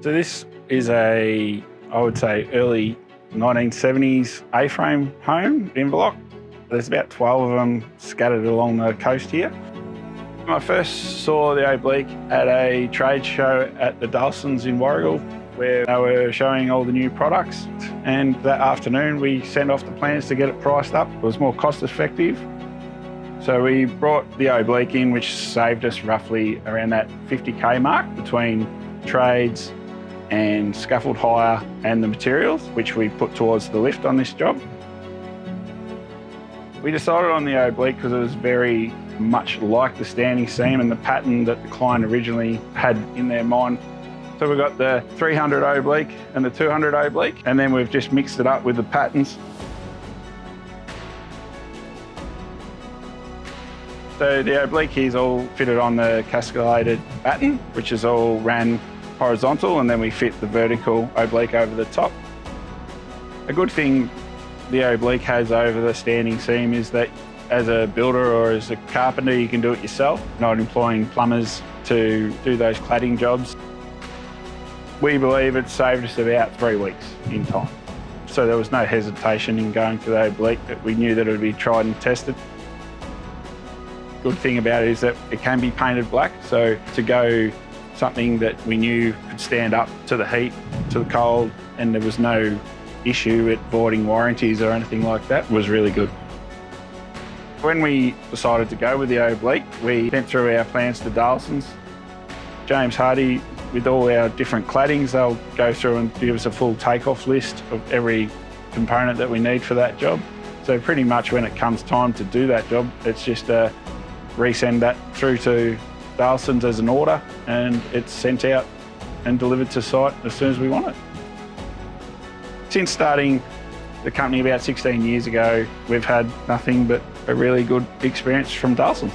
So this is I would say, early 1970s A-frame home, Inverloch. There's about 12 of them scattered along the coast here. I first saw the Oblique at a trade show at the Dahlsens in Warragul, where they were showing all the new products. And that afternoon, we sent off the plans to get it priced up. It was more cost effective. So we brought the Oblique in, which saved us roughly around that 50K mark between trades and scaffold hire and the materials, which we put towards the lift on this job. We decided on the Oblique because it was very much like the standing seam and the pattern that the client originally had in their mind. So we've got the 300 Oblique and the 200 Oblique, and then we've just mixed it up with the patterns. So the Oblique here is all fitted on the cascaded batten, which is all ran horizontal, and then we fit the vertical Oblique over the top. A good thing the Oblique has over the standing seam is that as a builder or as a carpenter, you can do it yourself, not employing plumbers to do those cladding jobs. We believe it saved us about 3 weeks in time. So there was no hesitation in going for the Oblique, that we knew that it would be tried and tested. Good thing about it is that it can be painted black, so to go something that we knew could stand up to the heat, to the cold, and there was no issue at voiding warranties or anything like that, was really good. When we decided to go with the Oblique, we went through our plans to Dahlsens. James Hardie, with all our different claddings, they'll go through and give us a full take-off list of every component that we need for that job. So pretty much when it comes time to do that job, it's just resend that through to Dahlsens as an order, and it's sent out and delivered to site as soon as we want it. Since starting the company about 16 years ago, we've had nothing but a really good experience from Dahlsens.